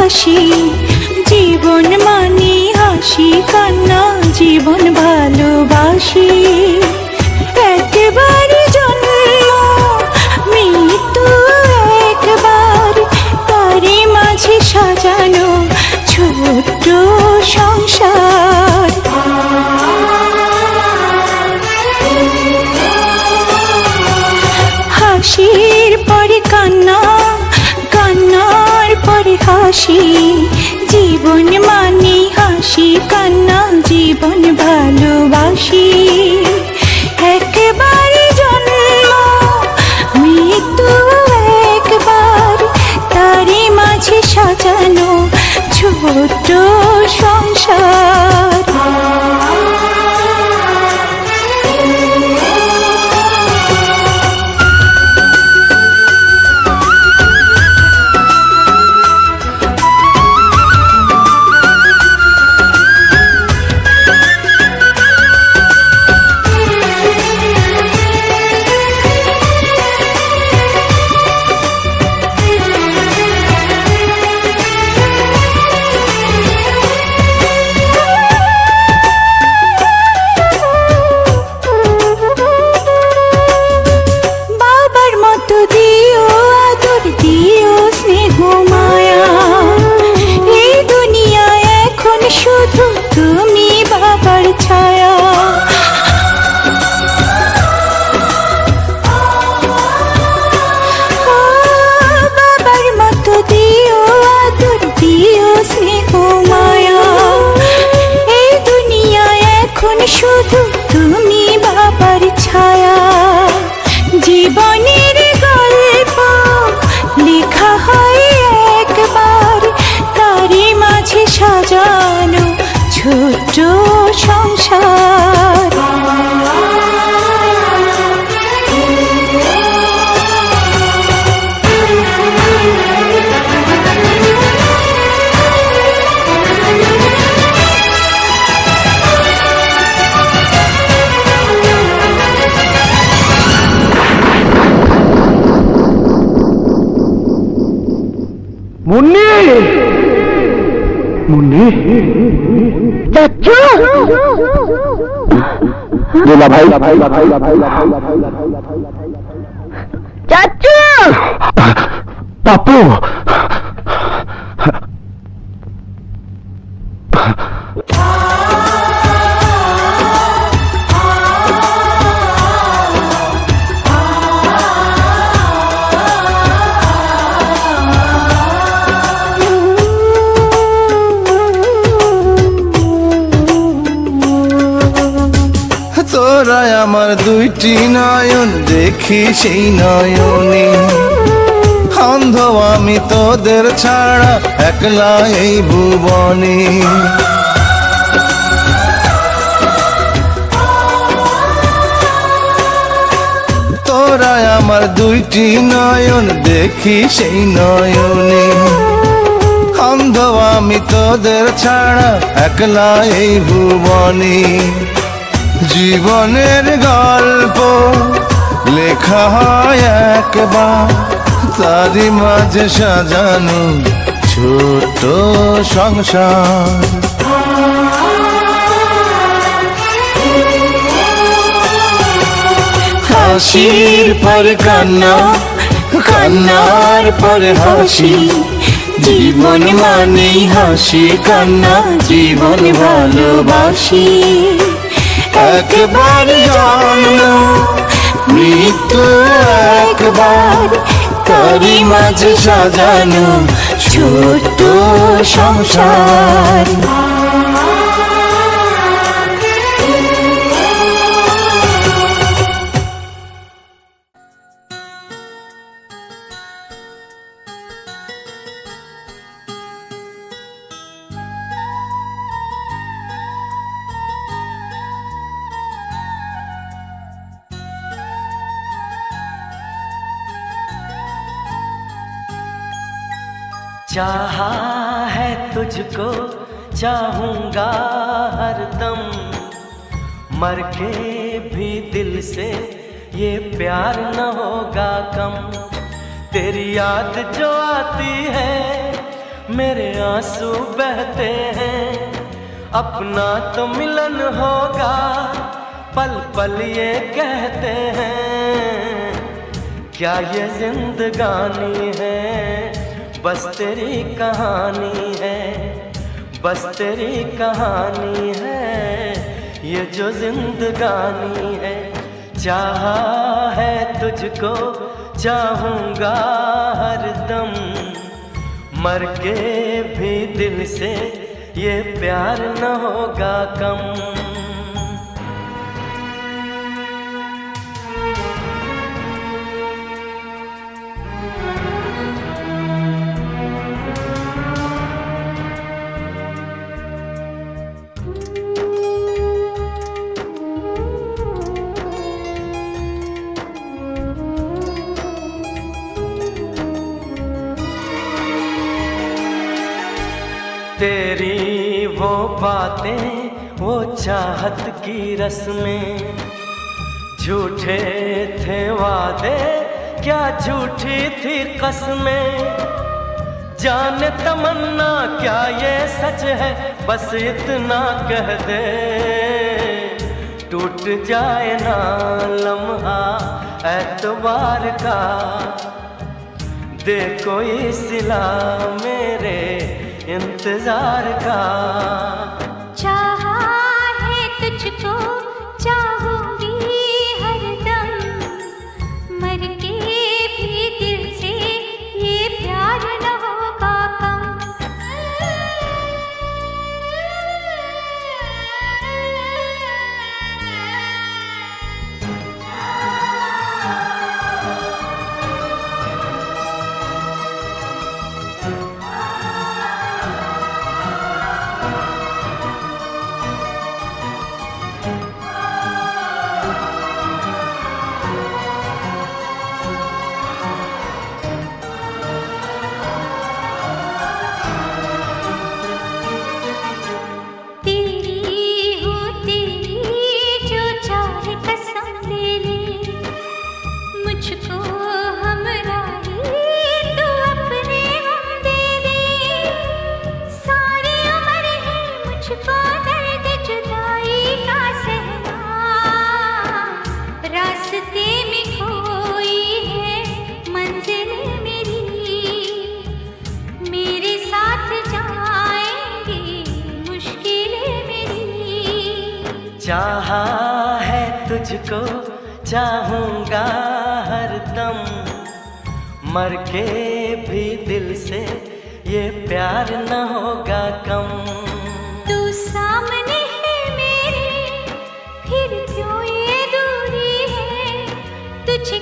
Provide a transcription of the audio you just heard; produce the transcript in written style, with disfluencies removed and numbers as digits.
হাসি জীবন মানে হাসি কান্না জীবন ভালোবাসি একেবারে জন্ম মৃত্যু একবার তারই মাঝে সাজানো ছোট্ট সংসার হাসির পরে কান্না কান্নার পরে হাসি জীবন মানে হাসি কান্না জীবন ভালোবাসি একেবারে জন্ম মৃত্যু একবার তারই মাঝে সাজানো ছোট্ট সংসার শুধু তুমি বাবার ছায়া বাবার মতো দিও আদর দিও স্নেহ মায়া এই দুনিয়ায় এখন শুধু তুমি বাবার ছায়া জীবনের গল্প লেখা হয় একবার তারই মাঝে সাজানো ছোট্ট সংসার মুন্নি মুন্নি চাচু দুলা ভাই চাচু পাপু তোরা আমার দুইটি নয়ন দেখি সেই নয়নে অন্ধ আমি তোদের ছাড়া একলা এই ভুবনে তোরা আমার দুইটি নয়ন দেখি সেই নয়নে অন্ধ আমি তোদের ছাড়া একলা এই ভুবনে জীবনের গল্প লেখা হয় একবার তারই মাঝে সাজানো ছোট সংসার হাসির পরে কান্না কান্নার পরে হাসি জীবন মানে হাসি কান্না জীবন ভালোবাসি একবার জন্ম মৃত্যু একবার তারই মাঝে সাজানো ছোট্ট সংসার चाहा है तुझको चाहूंगा हरदम मर के भी दिल से ये प्यार न होगा कम तेरी याद जो आती है मेरे आंसू बहते हैं। अपना तो मिलन होगा, पल पल ये कहते हैं। क्या ये जिंदगानी है, बस तेरी कहानी है, बस तेरी कहानी है, ये जो जिंदगानी है। चाहा है तुझको, चाहूँगा हरदम, मर के भी दिल से ये प्यार न होगा कम। तेरी वो बातें, वो चाहत की रस्में, झूठे थे वादे, क्या झूठी थी कसमें। जाने तमन्ना क्या ये सच है, बस इतना कह दे, टूट जाए ना लम्हा एतबार का। दे कोई सिला मेरे इंतजार का। चाहा है तुझको, चाहूंगी हरदम, मर के भी दिल से ये प्यार न होगा कम। चाहा है तुझको, चाहूँगा हरदम, मर के भी दिल से ये प्यार न होगा कम। तू सामने है मेरे, फिर क्यों ये दूरी है, तुझे